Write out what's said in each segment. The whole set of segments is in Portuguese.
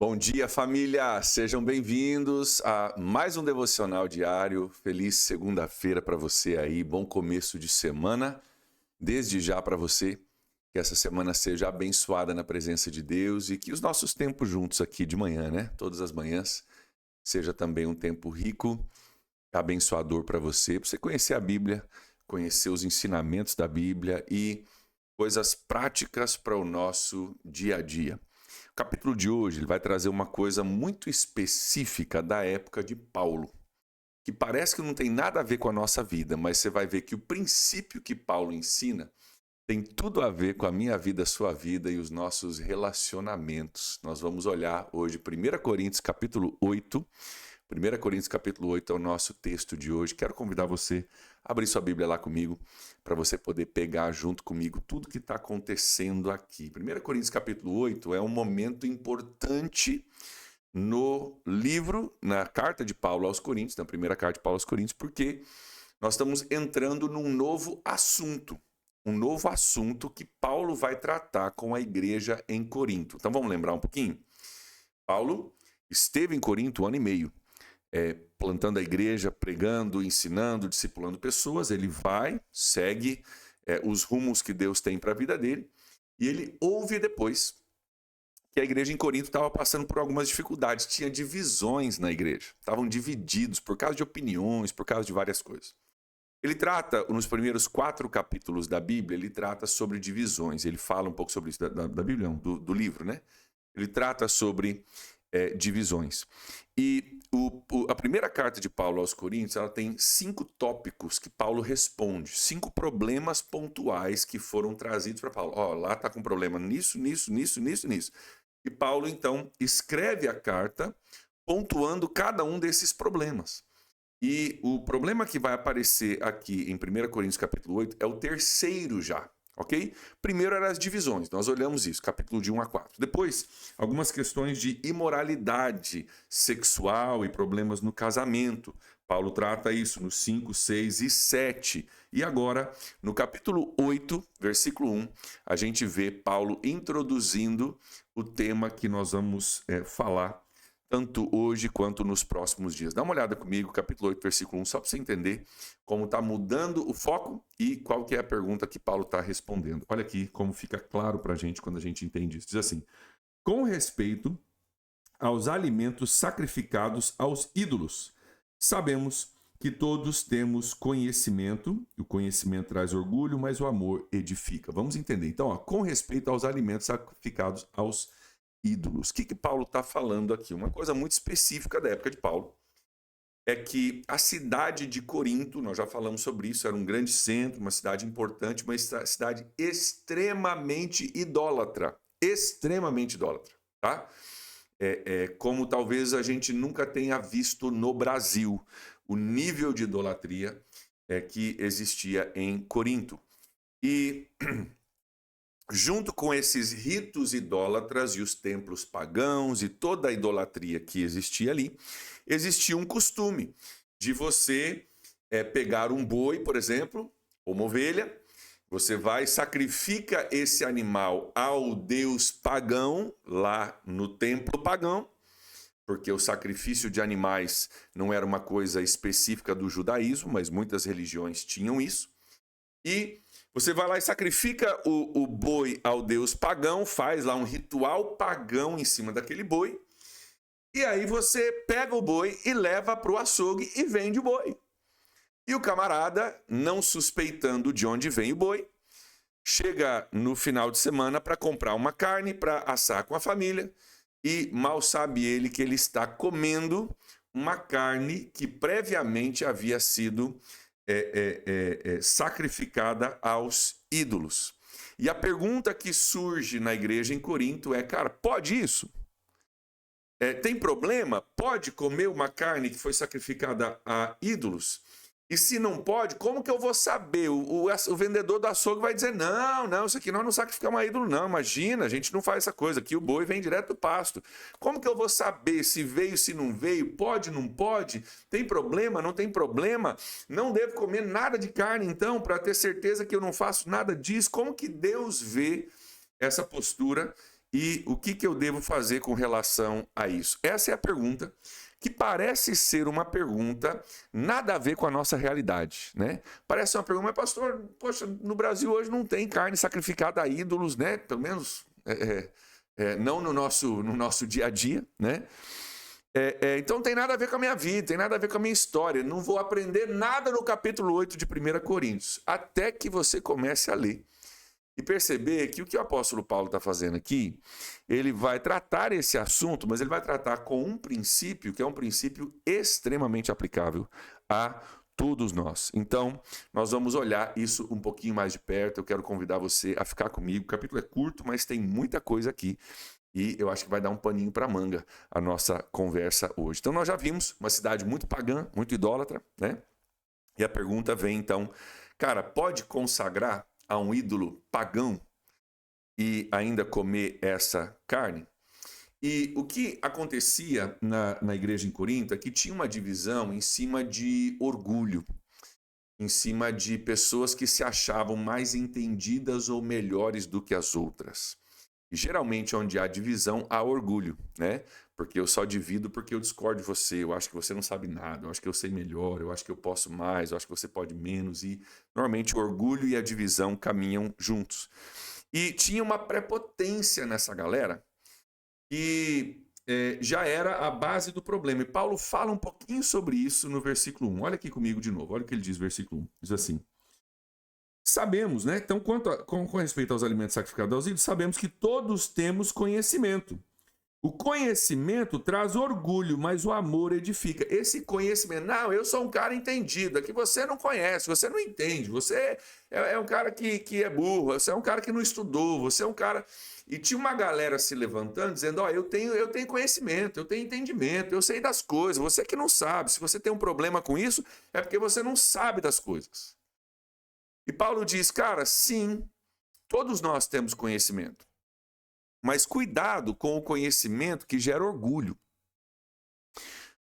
Bom dia, família! Sejam bem-vindos a mais um devocional diário. Feliz segunda-feira para você aí, bom começo de semana. Desde já para você, que essa semana seja abençoada na presença de Deus e que os nossos tempos juntos aqui de manhã, né? Todas as manhãs, seja também um tempo rico, abençoador para você conhecer a Bíblia, conhecer os ensinamentos da Bíblia e coisas práticas para o nosso dia a dia. O capítulo de hoje ele vai trazer uma coisa muito específica da época de Paulo, que parece que não tem nada a ver com a nossa vida, mas você vai ver que o princípio que Paulo ensina tem tudo a ver com a minha vida, a sua vida e os nossos relacionamentos. Nós vamos olhar hoje 1 Coríntios capítulo 8. 1 Coríntios capítulo 8 é o nosso texto de hoje. Quero convidar você a abrir sua Bíblia lá comigo, para você poder pegar junto comigo tudo que está acontecendo aqui. 1 Coríntios capítulo 8 é um momento importante no livro, na carta de Paulo aos Coríntios, na primeira carta de Paulo aos Coríntios, porque nós estamos entrando num novo assunto. Um novo assunto que Paulo vai tratar com a igreja em Corinto. Então vamos lembrar um pouquinho? Paulo esteve em Corinto 1 ano e meio. Plantando a igreja, pregando, ensinando, discipulando pessoas. Ele vai, segue os rumos que Deus tem para a vida dele, e ele ouve depois que a igreja em Corinto estava passando por algumas dificuldades, tinha divisões na igreja, estavam divididos por causa de opiniões, por causa de várias coisas. Ele trata, nos primeiros 4 capítulos da Bíblia, ele trata sobre divisões, ele fala um pouco sobre isso, da Bíblia, não, do livro, né? Ele trata sobre divisões. E a primeira carta de Paulo aos Coríntios, ela tem 5 tópicos que Paulo responde, 5 problemas pontuais que foram trazidos para Paulo. Lá está com problema nisso. E Paulo, então, escreve a carta pontuando cada um desses problemas. E o problema que vai aparecer aqui em 1 Coríntios capítulo 8 é o terceiro já. Ok? Primeiro eram as divisões, nós olhamos isso, capítulo de 1 a 4. Depois, algumas questões de imoralidade sexual e problemas no casamento. Paulo trata isso nos 5, 6 e 7. E agora, no capítulo 8, versículo 1, a gente vê Paulo introduzindo o tema que nós vamos falar tanto hoje quanto nos próximos dias. Dá uma olhada comigo, capítulo 8, versículo 1, só para você entender como está mudando o foco e qual que é a pergunta que Paulo está respondendo. Olha aqui como fica claro para a gente quando a gente entende isso. Diz assim: com respeito aos alimentos sacrificados aos ídolos, sabemos que todos temos conhecimento, o conhecimento traz orgulho, mas o amor edifica. Vamos entender. Então, com respeito aos alimentos sacrificados aos ídolos. O que Paulo está falando aqui? Uma coisa muito específica da época de Paulo é que a cidade de Corinto, nós já falamos sobre isso, era um grande centro, uma cidade importante, uma cidade extremamente idólatra, tá? Como talvez a gente nunca tenha visto no Brasil, o nível de idolatria que existia em Corinto. E junto com esses ritos idólatras e os templos pagãos e toda a idolatria que existia ali, existia um costume de você pegar um boi, por exemplo, ou uma ovelha, você vai e sacrifica esse animal ao deus pagão, lá no templo pagão, porque o sacrifício de animais não era uma coisa específica do judaísmo, mas muitas religiões tinham isso, e você vai lá e sacrifica o boi ao deus pagão, faz lá um ritual pagão em cima daquele boi, e aí você pega o boi e leva para o açougue e vende o boi. E o camarada, não suspeitando de onde vem o boi, chega no final de semana para comprar uma carne para assar com a família, e mal sabe ele que ele está comendo uma carne que previamente havia sido sacrificada aos ídolos. E a pergunta que surge na igreja em Corinto é: cara, pode isso? Tem problema? Pode comer uma carne que foi sacrificada a ídolos? E se não pode, como que eu vou saber? O vendedor do açougue vai dizer: não, isso aqui nós não sacrificamos a ídolo, não. Imagina, a gente não faz essa coisa. Aqui o boi vem direto do pasto. Como que eu vou saber se veio, se não veio? Pode, não pode? Tem problema, não tem problema? Não devo comer nada de carne, então, para ter certeza que eu não faço nada disso? Como que Deus vê essa postura E o que eu devo fazer com relação a isso? Essa é a pergunta que parece ser uma pergunta nada a ver com a nossa realidade, né? Parece uma pergunta, mas pastor, poxa, no Brasil hoje não tem carne sacrificada a ídolos, né? Pelo menos não no nosso dia a dia, né? Então não tem nada a ver com a minha vida, tem nada a ver com a minha história. Não vou aprender nada no capítulo 8 de 1 Coríntios, até que você comece a ler e perceber que o que o apóstolo Paulo está fazendo aqui, ele vai tratar esse assunto, mas ele vai tratar com um princípio que é um princípio extremamente aplicável a todos nós. Então, nós vamos olhar isso um pouquinho mais de perto. Eu quero convidar você a ficar comigo. O capítulo é curto, mas tem muita coisa aqui. E eu acho que vai dar um paninho para manga a nossa conversa hoje. Então, nós já vimos uma cidade muito pagã, muito idólatra, né? E a pergunta vem, então, cara, pode consagrar a um ídolo pagão e ainda comer essa carne? E o que acontecia na igreja em Corinto é que tinha uma divisão em cima de orgulho, em cima de pessoas que se achavam mais entendidas ou melhores do que as outras. E geralmente onde há divisão, há orgulho, né? Porque eu só divido porque eu discordo de você, eu acho que você não sabe nada, eu acho que eu sei melhor, eu acho que eu posso mais, eu acho que você pode menos. E normalmente o orgulho e a divisão caminham juntos. E tinha uma prepotência nessa galera que já era a base do problema. E Paulo fala um pouquinho sobre isso no versículo 1. Olha aqui comigo de novo, olha o que ele diz no versículo 1. Diz assim: sabemos, né? Então, com respeito aos alimentos sacrificados aos ídolos, sabemos que todos temos conhecimento. O conhecimento traz orgulho, mas o amor edifica. Esse conhecimento, não, eu sou um cara entendido, é que você não conhece, você não entende, você é um cara que é burro, você é um cara que não estudou, você é um cara... E tinha uma galera se levantando, dizendo, ó, eu tenho conhecimento, eu tenho entendimento, eu sei das coisas, você que não sabe, se você tem um problema com isso, é porque você não sabe das coisas. E Paulo diz, cara, sim, todos nós temos conhecimento. Mas cuidado com o conhecimento que gera orgulho.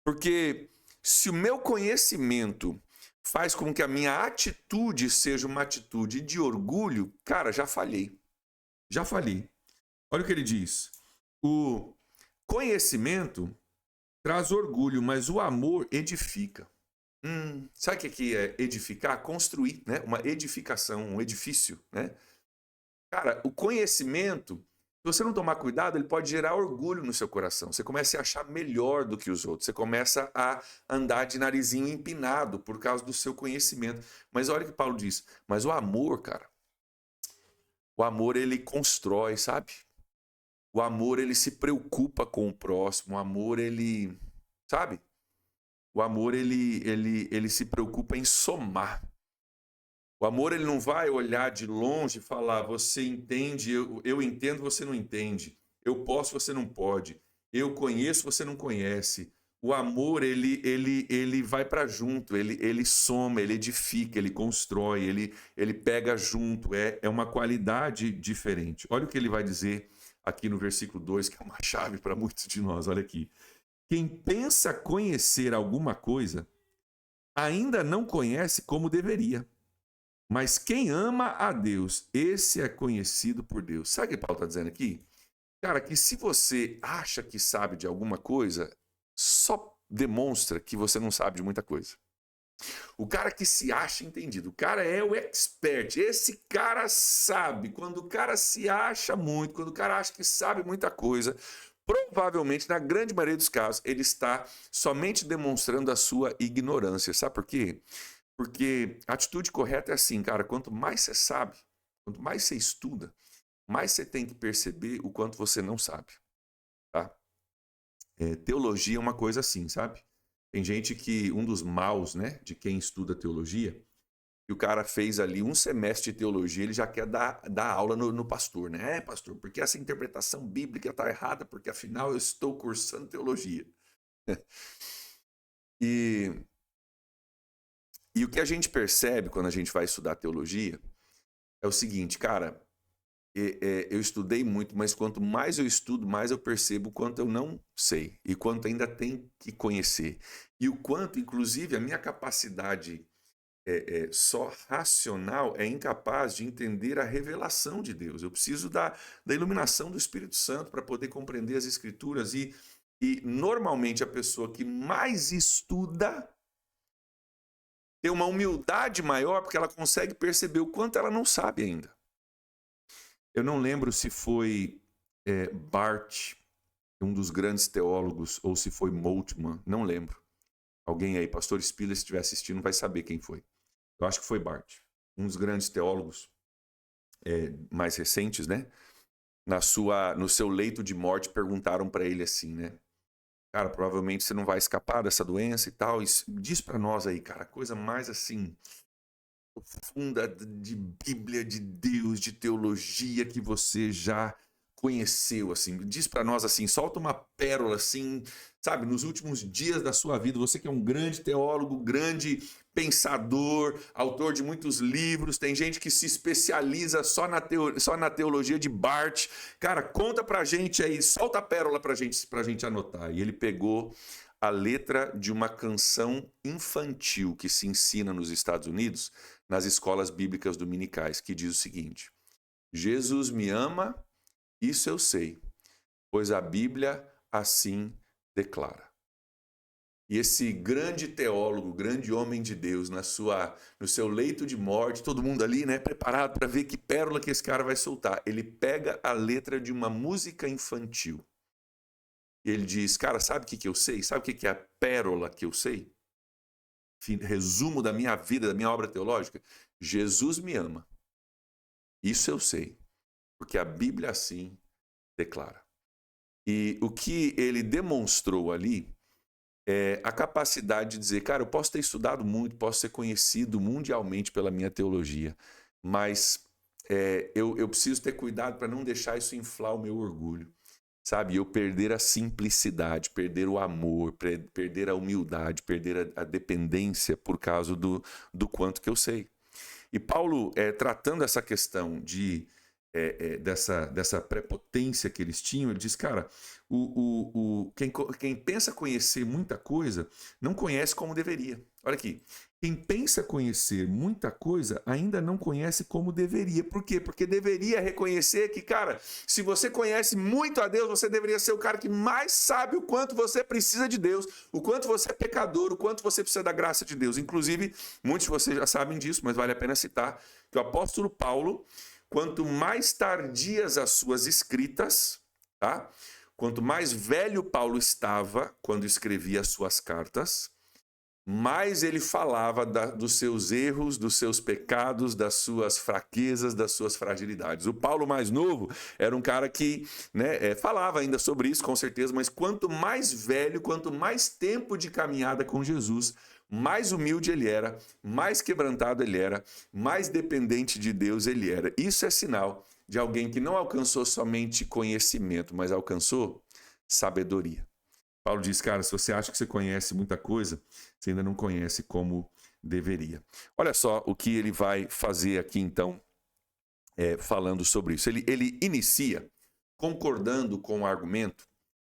Porque se o meu conhecimento faz com que a minha atitude seja uma atitude de orgulho, cara, já falhei. Já falhei. Olha o que ele diz. O conhecimento traz orgulho, mas o amor edifica. Sabe o que é edificar? Construir, né? Uma edificação, um edifício, né? Cara, o conhecimento... Se você não tomar cuidado, ele pode gerar orgulho no seu coração. Você começa a se achar melhor do que os outros. Você começa a andar de narizinho empinado por causa do seu conhecimento. Mas olha o que Paulo diz. Mas o amor, cara, o amor ele constrói, sabe? O amor ele se preocupa com o próximo. O amor ele, sabe? O amor ele se preocupa em somar. O amor ele não vai olhar de longe e falar, você entende, eu entendo, você não entende. Eu posso, você não pode. Eu conheço, você não conhece. O amor ele vai para junto, ele soma, ele edifica, ele constrói, ele pega junto. É uma qualidade diferente. Olha o que ele vai dizer aqui no versículo 2, que é uma chave para muitos de nós. Olha aqui. Quem pensa conhecer alguma coisa, ainda não conhece como deveria. Mas quem ama a Deus, esse é conhecido por Deus. Sabe o que Paulo está dizendo aqui? Cara, que se você acha que sabe de alguma coisa, só demonstra que você não sabe de muita coisa. O cara que se acha entendido, o cara é o expert, esse cara sabe. Quando o cara se acha muito, quando o cara acha que sabe muita coisa, provavelmente, na grande maioria dos casos, ele está somente demonstrando a sua ignorância. Sabe por quê? Porque a atitude correta é assim, cara, quanto mais você sabe, quanto mais você estuda, mais você tem que perceber o quanto você não sabe, tá? Teologia é uma coisa assim, sabe? Tem gente que, um dos maus, né, de quem estuda teologia, que o cara fez ali um semestre de teologia, ele já quer dar aula no pastor, né? Pastor, porque essa interpretação bíblica está errada, porque afinal eu estou cursando teologia. E o que a gente percebe quando a gente vai estudar teologia é o seguinte, cara, eu estudei muito, mas quanto mais eu estudo, mais eu percebo o quanto eu não sei e quanto ainda tem que conhecer. E o quanto, inclusive, a minha capacidade só racional é incapaz de entender a revelação de Deus. Eu preciso da iluminação do Espírito Santo para poder compreender as Escrituras. E normalmente a pessoa que mais estuda tem uma humildade maior porque ela consegue perceber o quanto ela não sabe ainda. Eu não lembro se foi Barth, um dos grandes teólogos, ou se foi Moltmann, não lembro. Alguém aí, pastor Spiller, se estiver assistindo, vai saber quem foi. Eu acho que foi Barth, um dos grandes teólogos mais recentes, né? No seu leito de morte, perguntaram para ele assim, né? Cara, provavelmente você não vai escapar dessa doença e tal. Diz para nós aí, cara, a coisa mais assim profunda de Bíblia, de Deus, de teologia que você já conheceu, assim. Diz para nós assim, solta uma pérola assim, sabe, nos últimos dias da sua vida, você que é um grande teólogo, grande pensador, autor de muitos livros, tem gente que se especializa só na teologia de Barth. Cara, conta pra gente aí, solta a pérola pra gente anotar. E ele pegou a letra de uma canção infantil que se ensina nos Estados Unidos, nas escolas bíblicas dominicais, que diz o seguinte: Jesus me ama, isso eu sei, pois a Bíblia assim declara. E esse grande teólogo, grande homem de Deus, no seu leito de morte, todo mundo ali, né, preparado para ver que pérola que esse cara vai soltar. Ele pega a letra de uma música infantil. E ele diz, cara, sabe o que eu sei? Sabe o que é a pérola que eu sei? Resumo da minha vida, da minha obra teológica. Jesus me ama. Isso eu sei, porque a Bíblia assim declara. E o que ele demonstrou ali é a capacidade de dizer, cara, eu posso ter estudado muito, posso ser conhecido mundialmente pela minha teologia, mas eu preciso ter cuidado para não deixar isso inflar o meu orgulho, sabe? Eu perder a simplicidade, perder o amor, perder a humildade, perder a dependência por causa do quanto que eu sei. E Paulo, tratando essa questão dessa prepotência que eles tinham, ele diz, cara, quem pensa conhecer muita coisa não conhece como deveria. Olha aqui, quem pensa conhecer muita coisa ainda não conhece como deveria. Por quê? Porque deveria reconhecer que, cara, se você conhece muito a Deus, você deveria ser o cara que mais sabe o quanto você precisa de Deus, o quanto você é pecador, o quanto você precisa da graça de Deus. Inclusive, muitos de vocês já sabem disso, mas vale a pena citar que o apóstolo Paulo, quanto mais tardias as suas escritas, tá? Quanto mais velho Paulo estava quando escrevia as suas cartas, mais ele falava dos seus erros, dos seus pecados, das suas fraquezas, das suas fragilidades. O Paulo mais novo era um cara que, né, falava ainda sobre isso, com certeza, mas quanto mais velho, quanto mais tempo de caminhada com Jesus, mais humilde ele era, mais quebrantado ele era, mais dependente de Deus ele era. Isso é sinal de alguém que não alcançou somente conhecimento, mas alcançou sabedoria. Paulo diz, cara, se você acha que você conhece muita coisa, você ainda não conhece como deveria. Olha só o que ele vai fazer aqui, então, falando sobre isso. Ele inicia concordando com o argumento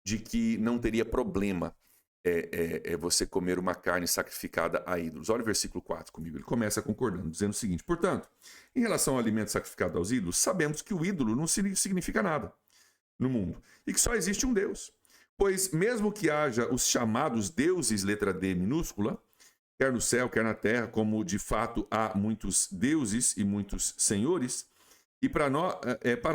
de que não teria problema você comer uma carne sacrificada a ídolos. Olha o versículo 4 comigo. Ele começa concordando, dizendo o seguinte: portanto, em relação ao alimento sacrificado aos ídolos, sabemos que o ídolo não significa nada no mundo e que só existe um Deus. Pois mesmo que haja os chamados deuses, letra D minúscula, quer no céu, quer na terra, como de fato há muitos deuses e muitos senhores, e para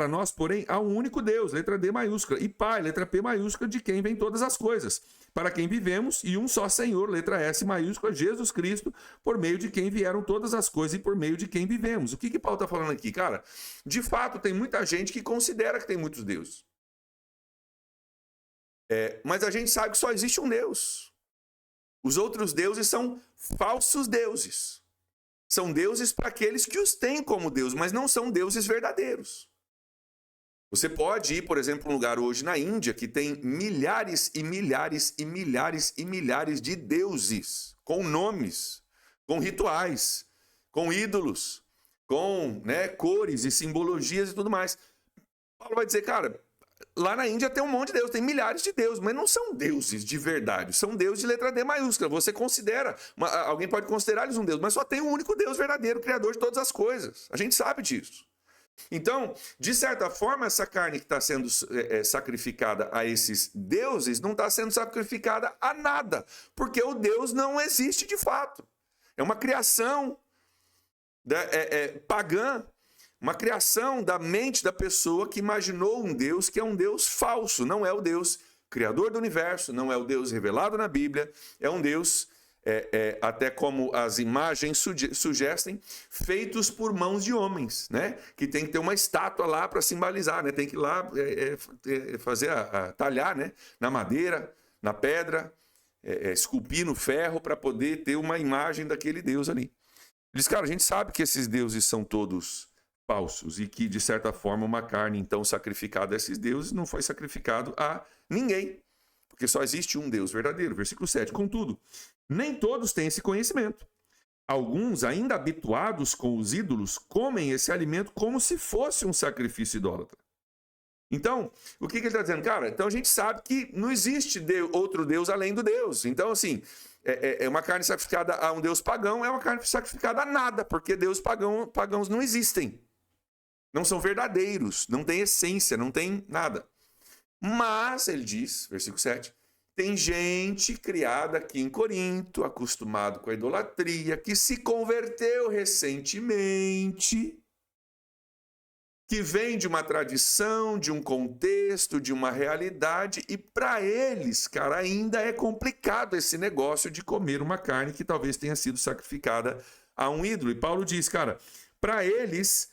nós, porém, há um único Deus, letra D maiúscula, e Pai, letra P maiúscula, de quem vem todas as coisas, para quem vivemos, e um só Senhor, letra S maiúscula, Jesus Cristo, por meio de quem vieram todas as coisas e por meio de quem vivemos. O que Paulo está falando aqui, cara? De fato, tem muita gente que considera que tem muitos deuses. Mas a gente sabe que só existe um Deus. Os outros deuses são falsos deuses. São deuses para aqueles que os têm como Deus, mas não são deuses verdadeiros. Você pode ir, por exemplo, um lugar hoje na Índia que tem milhares e milhares e milhares e milhares de deuses, com nomes, com rituais, com ídolos, com cores e simbologias e tudo mais. Paulo vai dizer, cara, lá na Índia tem um monte de deus, tem milhares de deuses, mas não são deuses de verdade, são deuses de letra D maiúscula. Você considera, alguém pode considerar eles um deus, mas só tem um único Deus verdadeiro, criador de todas as coisas. A gente sabe disso. Então, de certa forma, essa carne que está sendo sacrificada a esses deuses não está sendo sacrificada a nada, porque o Deus não existe de fato. É uma criação pagã, uma criação da mente da pessoa que imaginou um Deus que é um Deus falso, não é o Deus criador do universo, não é o Deus revelado na Bíblia, é um Deus, até como as imagens sugestem, feitos por mãos de homens, né? Que tem que ter uma estátua lá para simbolizar, né? Tem que ir lá fazer talhar, né? Na madeira, na pedra, esculpir no ferro para poder ter uma imagem daquele Deus ali. Diz, cara, a gente sabe que esses deuses são todos falsos e que, de certa forma, uma carne, então, sacrificada a esses deuses não foi sacrificado a ninguém, porque só existe um Deus verdadeiro. Versículo 7. Contudo, nem todos têm esse conhecimento. Alguns, ainda habituados com os ídolos, comem esse alimento como se fosse um sacrifício idólatra. Então, o que ele está dizendo? Cara, então a gente sabe que não existe outro Deus além do Deus. Então, assim, uma carne sacrificada a um Deus pagão é uma carne sacrificada a nada, porque deuses pagãos não existem. Não são verdadeiros, não tem essência, não tem nada. Mas, ele diz, versículo 7, tem gente criada aqui em Corinto, acostumado com a idolatria, que se converteu recentemente, que vem de uma tradição, de um contexto, de uma realidade, e para eles, cara, ainda é complicado esse negócio de comer uma carne que talvez tenha sido sacrificada a um ídolo. E Paulo diz, cara, para eles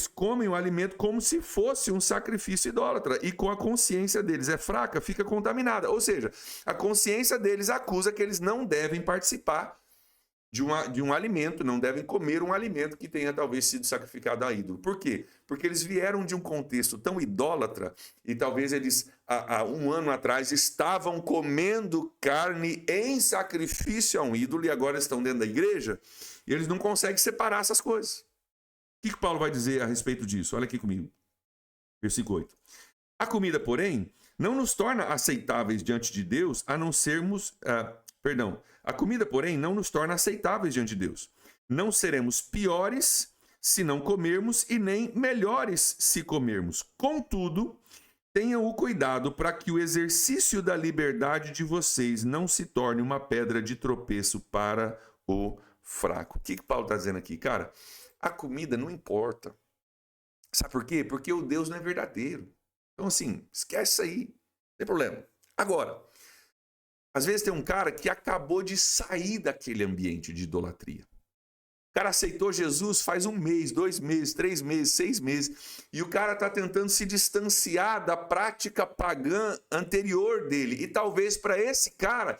comem o alimento como se fosse um sacrifício idólatra, e com a consciência deles é fraca, fica contaminada. Ou seja, a consciência deles acusa que eles não devem participar de um alimento, não devem comer um alimento que tenha talvez sido sacrificado a ídolo. Por quê? Porque eles vieram de um contexto tão idólatra, e talvez eles, há um ano atrás, estavam comendo carne em sacrifício a um ídolo, e agora estão dentro da igreja, e eles não conseguem separar essas coisas. O que Paulo vai dizer a respeito disso? Olha aqui comigo. Versículo 8. A comida, porém, não nos torna aceitáveis diante de Deus, a não sermos... A comida, porém, não nos torna aceitáveis diante de Deus. Não seremos piores se não comermos e nem melhores se comermos. Contudo, tenham o cuidado para que o exercício da liberdade de vocês não se torne uma pedra de tropeço para o fraco. O que Paulo está dizendo aqui? Cara, a comida não importa. Sabe por quê? Porque o Deus não é verdadeiro. Então, assim, esquece isso aí. Não tem problema. Agora, às vezes tem um cara que acabou de sair daquele ambiente de idolatria. O cara aceitou Jesus faz 1 mês, 2 meses, 3 meses, 6 meses, e o cara está tentando se distanciar da prática pagã anterior dele. E talvez para esse cara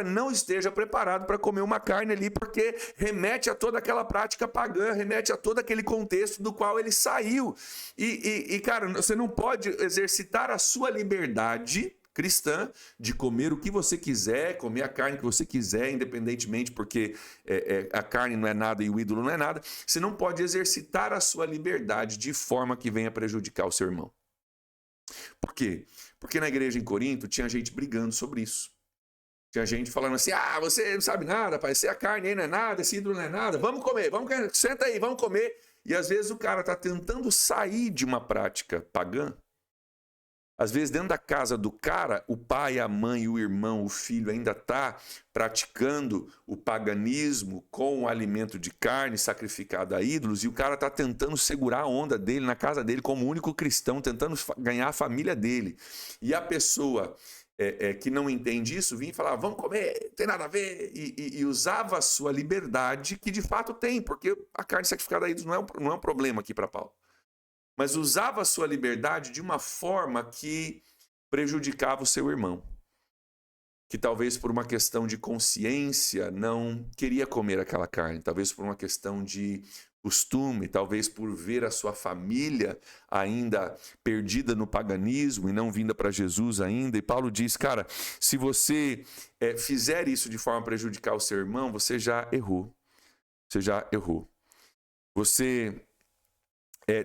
não esteja preparado para comer uma carne ali, porque remete a toda aquela prática pagã, remete a todo aquele contexto do qual ele saiu. E cara, você não pode exercitar a sua liberdade cristã, de comer o que você quiser, comer a carne que você quiser, independentemente, porque a carne não é nada e o ídolo não é nada. Você não pode exercitar a sua liberdade de forma que venha prejudicar o seu irmão. Por quê? Porque na igreja em Corinto tinha gente brigando sobre isso. Tinha gente falando assim, você não sabe nada, pai, a carne aí não é nada, esse ídolo não é nada, vamos comer, senta aí, vamos comer. E às vezes o cara está tentando sair de uma prática pagã. Às vezes, dentro da casa do cara, o pai, a mãe, o irmão, o filho ainda está praticando o paganismo com o alimento de carne sacrificado a ídolos, e o cara está tentando segurar a onda dele na casa dele como único cristão, tentando ganhar a família dele. E a pessoa que não entende isso vinha e falava, vamos comer, não tem nada a ver, e usava a sua liberdade, que de fato tem, porque a carne sacrificada a ídolos não é um problema aqui para Paulo. Mas usava a sua liberdade de uma forma que prejudicava o seu irmão, que talvez por uma questão de consciência não queria comer aquela carne, talvez por uma questão de costume, talvez por ver a sua família ainda perdida no paganismo e não vinda para Jesus ainda. E Paulo diz, cara, se você fizer isso de forma a prejudicar o seu irmão, você já errou. Você já errou. Você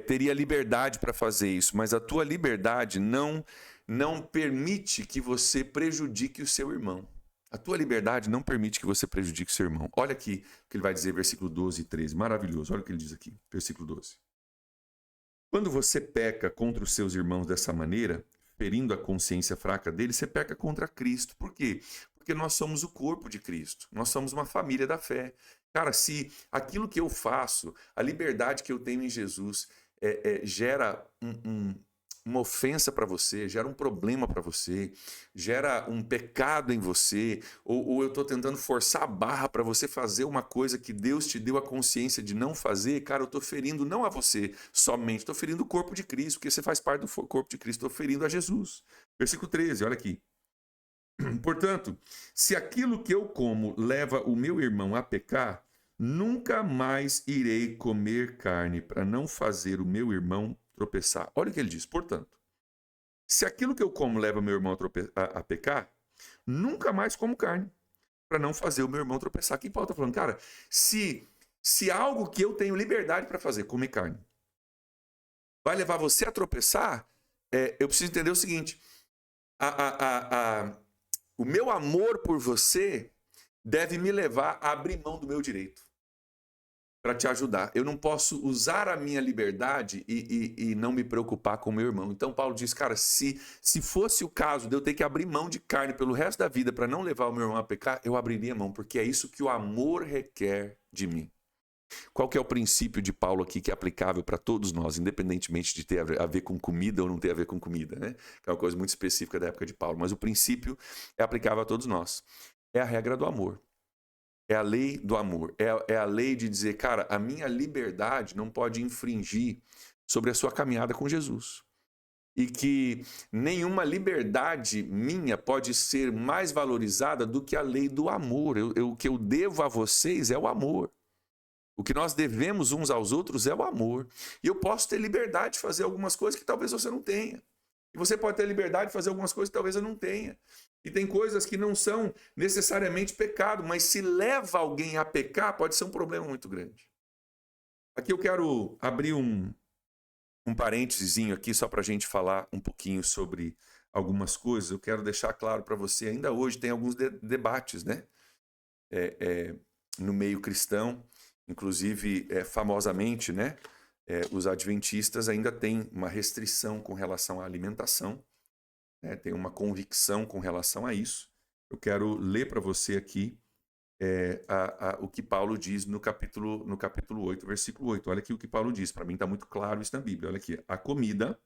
teria liberdade para fazer isso, mas a tua liberdade não permite que você prejudique o seu irmão. A tua liberdade não permite que você prejudique o seu irmão. Olha aqui o que ele vai dizer, versículo 12 e 13. Maravilhoso. Olha o que ele diz aqui, versículo 12. Quando você peca contra os seus irmãos dessa maneira, ferindo a consciência fraca deles, você peca contra Cristo. Por quê? Porque nós somos o corpo de Cristo. Nós somos uma família da fé. Cara, se aquilo que eu faço, a liberdade que eu tenho em Jesus, gera uma ofensa para você, gera um problema para você, gera um pecado em você, ou eu estou tentando forçar a barra para você fazer uma coisa que Deus te deu a consciência de não fazer, cara, eu estou ferindo não a você somente, estou ferindo o corpo de Cristo, porque você faz parte do corpo de Cristo, estou ferindo a Jesus. Versículo 13, olha aqui. Portanto, se aquilo que eu como leva o meu irmão a pecar, nunca mais irei comer carne para não fazer o meu irmão tropeçar. Olha o que ele diz. Portanto, se aquilo que eu como leva meu irmão a pecar, nunca mais como carne para não fazer o meu irmão tropeçar. Aqui Paulo está falando, cara, se algo que eu tenho liberdade para fazer, comer carne, vai levar você a tropeçar, eu preciso entender o seguinte, o meu amor por você deve me levar a abrir mão do meu direito para te ajudar. Eu não posso usar a minha liberdade e não me preocupar com o meu irmão. Então Paulo diz, cara, se fosse o caso de eu ter que abrir mão de carne pelo resto da vida para não levar o meu irmão a pecar, eu abriria mão, porque é isso que o amor requer de mim. Qual que é o princípio de Paulo aqui que é aplicável para todos nós, independentemente de ter a ver com comida ou não ter a ver com comida, né? Que é uma coisa muito específica da época de Paulo. Mas o princípio é aplicável a todos nós. É a regra do amor. É a lei do amor. É a lei de dizer, cara, a minha liberdade não pode infringir sobre a sua caminhada com Jesus. E que nenhuma liberdade minha pode ser mais valorizada do que a lei do amor. O que eu devo a vocês é o amor. O que nós devemos uns aos outros é o amor. E eu posso ter liberdade de fazer algumas coisas que talvez você não tenha. E você pode ter liberdade de fazer algumas coisas que talvez eu não tenha. E tem coisas que não são necessariamente pecado, mas se leva alguém a pecar, pode ser um problema muito grande. Aqui eu quero abrir um parêntesezinho aqui, só para a gente falar um pouquinho sobre algumas coisas. Eu quero deixar claro para você, ainda hoje tem alguns debates, né? No meio cristão, inclusive famosamente, né? Os adventistas ainda têm uma restrição com relação à alimentação, né? Tem uma convicção com relação a isso. Eu quero ler para você aqui o que Paulo diz no capítulo 8, versículo 8. Olha aqui o que Paulo diz, para mim está muito claro isso na Bíblia. Olha aqui, a comida,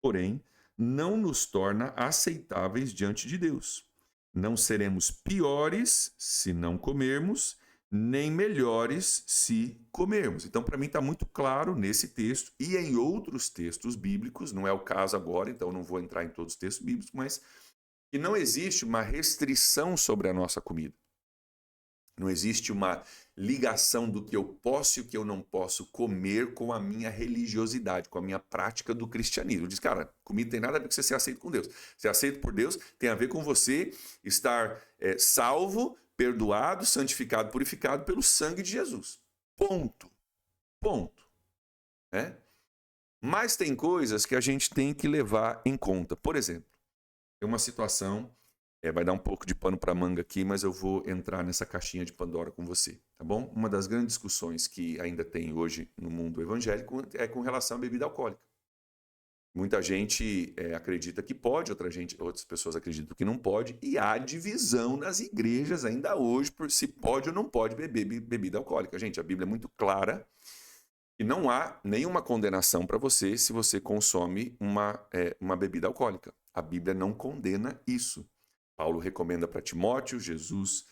porém, não nos torna aceitáveis diante de Deus. Não seremos piores se não comermos, nem melhores se comermos. Então, para mim está muito claro nesse texto e em outros textos bíblicos, não é o caso agora, então não vou entrar em todos os textos bíblicos, mas que não existe uma restrição sobre a nossa comida. Não existe uma ligação do que eu posso e o que eu não posso comer com a minha religiosidade, com a minha prática do cristianismo. Diz, cara, comida tem nada a ver com você ser aceito com Deus. Ser aceito por Deus tem a ver com você estar salvo, perdoado, santificado, purificado pelo sangue de Jesus. Ponto. Ponto. Mas tem coisas que a gente tem que levar em conta. Por exemplo, tem uma situação... vai dar um pouco de pano para manga aqui, mas eu vou entrar nessa caixinha de Pandora com você, tá bom? Uma das grandes discussões que ainda tem hoje no mundo evangélico é com relação à bebida alcoólica. Muita gente acredita que pode, outras pessoas acreditam que não pode, e há divisão nas igrejas ainda hoje por se pode ou não pode beber bebida alcoólica. Gente, a Bíblia é muito clara e não há nenhuma condenação para você se você consome uma bebida alcoólica. A Bíblia não condena isso. Paulo recomenda para Timóteo, Jesus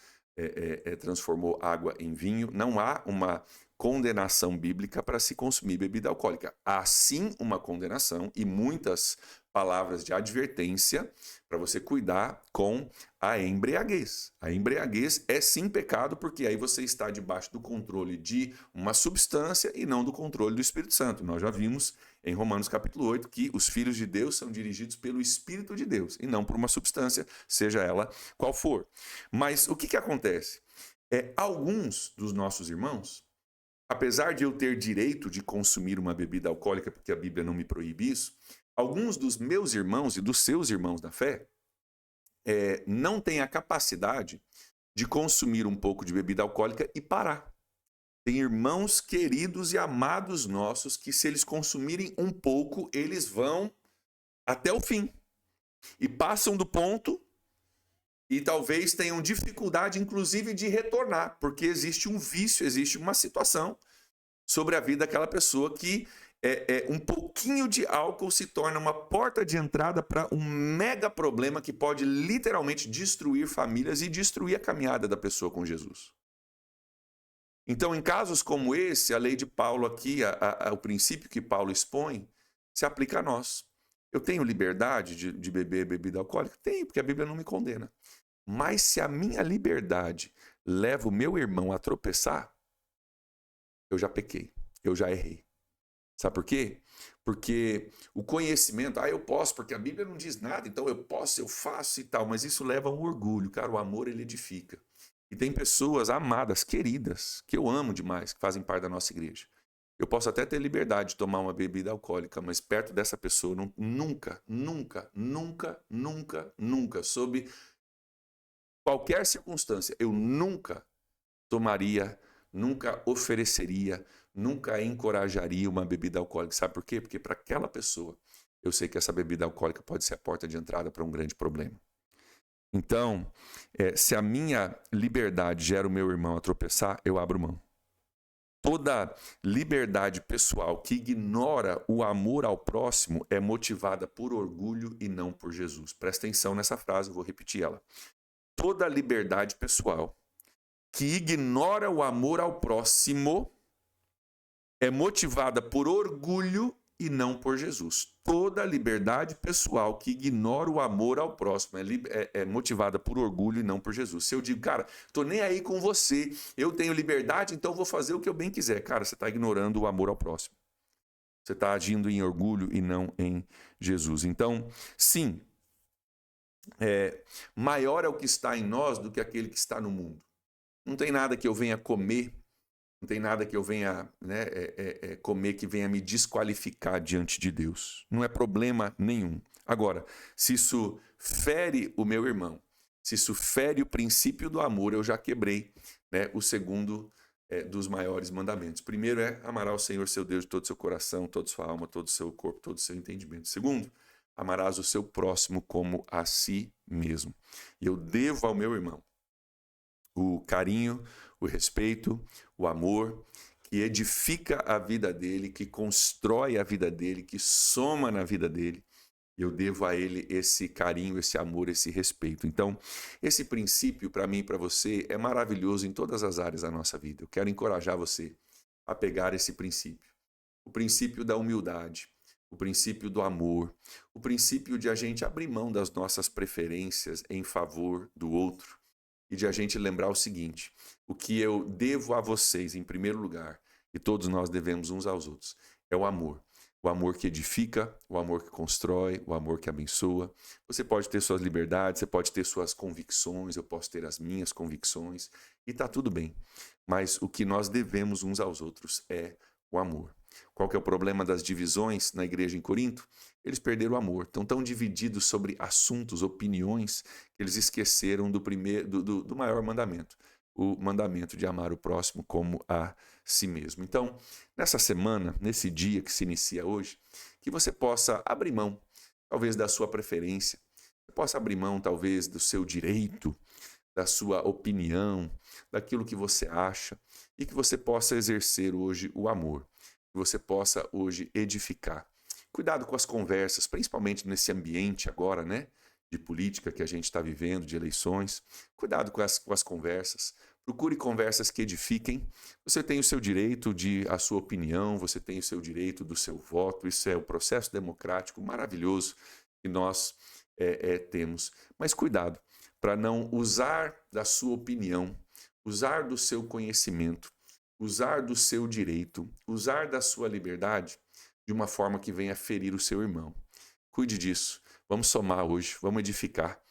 transformou água em vinho. Não há uma condenação bíblica para se consumir bebida alcoólica. Há sim uma condenação e muitas palavras de advertência para você cuidar com a embriaguez. A embriaguez é sim pecado, porque aí você está debaixo do controle de uma substância e não do controle do Espírito Santo. Nós já vimos em Romanos capítulo 8 que os filhos de Deus são dirigidos pelo Espírito de Deus e não por uma substância, seja ela qual for. Mas o que acontece? Alguns dos nossos irmãos apesar de eu ter direito de consumir uma bebida alcoólica, porque a Bíblia não me proíbe isso, alguns dos meus irmãos e dos seus irmãos da fé não têm a capacidade de consumir um pouco de bebida alcoólica e parar. Tem irmãos queridos e amados nossos que, se eles consumirem um pouco, eles vão até o fim. E passam do ponto e talvez tenham dificuldade, inclusive, de retornar, porque existe um vício, existe uma situação sobre a vida daquela pessoa que um pouquinho de álcool se torna uma porta de entrada para um mega problema que pode literalmente destruir famílias e destruir a caminhada da pessoa com Jesus. Então, em casos como esse, a lei de Paulo aqui, o princípio que Paulo expõe, se aplica a nós. Eu tenho liberdade de beber bebida alcoólica? Tenho, porque a Bíblia não me condena. Mas se a minha liberdade leva o meu irmão a tropeçar, eu já pequei, eu já errei. Sabe por quê? Porque o conhecimento, eu posso, porque a Bíblia não diz nada, então eu posso, eu faço e tal, mas isso leva a um orgulho, cara, o amor ele edifica. E tem pessoas amadas, queridas, que eu amo demais, que fazem parte da nossa igreja. Eu posso até ter liberdade de tomar uma bebida alcoólica, mas perto dessa pessoa, nunca, sob qualquer circunstância, eu nunca tomaria, nunca ofereceria, nunca encorajaria uma bebida alcoólica. Sabe por quê? Porque para aquela pessoa, eu sei que essa bebida alcoólica pode ser a porta de entrada para um grande problema. Então, se a minha liberdade gera o meu irmão a tropeçar, eu abro mão. Toda liberdade pessoal que ignora o amor ao próximo é motivada por orgulho e não por Jesus. Presta atenção nessa frase, eu vou repetir ela. Toda liberdade pessoal que ignora o amor ao próximo é motivada por orgulho e não por Jesus. Toda liberdade pessoal que ignora o amor ao próximo é motivada por orgulho e não por Jesus. Se eu digo, cara, tô nem aí com você, eu tenho liberdade, então vou fazer o que eu bem quiser. Cara, você está ignorando o amor ao próximo. Você está agindo em orgulho e não em Jesus. Então, sim, maior é o que está em nós do que aquele que está no mundo. Não tem nada que eu venha comer, não tem nada que eu venha comer que venha me desqualificar diante de Deus. Não é problema nenhum. Agora, se isso fere o meu irmão, se isso fere o princípio do amor, eu já quebrei, né, o segundo dos maiores mandamentos. Primeiro amarás o Senhor seu Deus de todo o seu coração, toda a sua alma, todo o seu corpo, todo o seu entendimento. Segundo, amarás o seu próximo como a si mesmo. E eu devo ao meu irmão o carinho, o respeito, o amor, que edifica a vida dele, que constrói a vida dele, que soma na vida dele. Eu devo a ele esse carinho, esse amor, esse respeito. Então, esse princípio, para mim e para você, é maravilhoso em todas as áreas da nossa vida. Eu quero encorajar você a pegar esse princípio. O princípio da humildade, o princípio do amor, o princípio de a gente abrir mão das nossas preferências em favor do outro. E de a gente lembrar o seguinte, o que eu devo a vocês em primeiro lugar, e todos nós devemos uns aos outros, é o amor. O amor que edifica, o amor que constrói, o amor que abençoa. Você pode ter suas liberdades, você pode ter suas convicções, eu posso ter as minhas convicções, e está tudo bem. Mas o que nós devemos uns aos outros é o amor. Qual que é o problema das divisões na igreja em Corinto? Eles perderam o amor, estão tão divididos sobre assuntos, opiniões, que eles esqueceram do maior mandamento, o mandamento de amar o próximo como a si mesmo. Então, nessa semana, nesse dia que se inicia hoje, que você possa abrir mão, talvez da sua preferência, você possa abrir mão, talvez, do seu direito, da sua opinião, daquilo que você acha, e que você possa exercer hoje o amor, que você possa hoje edificar. Cuidado com as conversas, principalmente nesse ambiente agora, né, de política que a gente está vivendo, de eleições. Cuidado com as conversas. Procure conversas que edifiquem. Você tem o seu direito a sua opinião, você tem o seu direito do seu voto. Isso é o processo democrático maravilhoso que nós temos. Mas cuidado para não usar da sua opinião, usar do seu conhecimento, usar do seu direito, usar da sua liberdade de uma forma que venha ferir o seu irmão. Cuide disso. Vamos somar hoje, vamos edificar,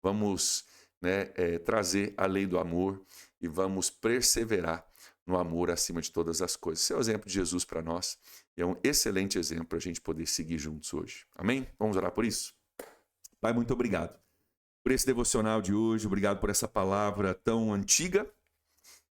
vamos trazer a lei do amor e vamos perseverar no amor acima de todas as coisas. Esse é o exemplo de Jesus para nós e é um excelente exemplo para a gente poder seguir juntos hoje. Amém? Vamos orar por isso? Pai, muito obrigado por esse devocional de hoje, obrigado por essa palavra tão antiga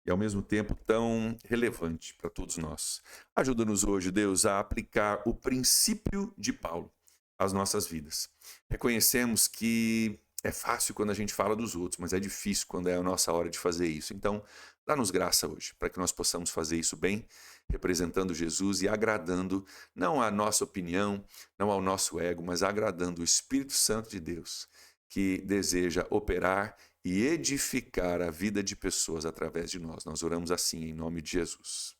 e ao mesmo tempo tão relevante para todos nós. Ajuda-nos hoje, Deus, a aplicar o princípio de Paulo às nossas vidas. Reconhecemos que é fácil quando a gente fala dos outros, mas é difícil quando é a nossa hora de fazer isso. Então, dá-nos graça hoje, para que nós possamos fazer isso bem, representando Jesus e agradando, não a nossa opinião, não ao nosso ego, mas agradando o Espírito Santo de Deus, que deseja operar e edificar a vida de pessoas através de nós. Nós oramos assim, em nome de Jesus.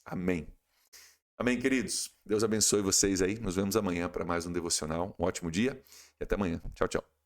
Amém. Amém, queridos. Deus abençoe vocês aí. Nos vemos amanhã para mais um devocional. Um ótimo dia e até amanhã. Tchau, tchau.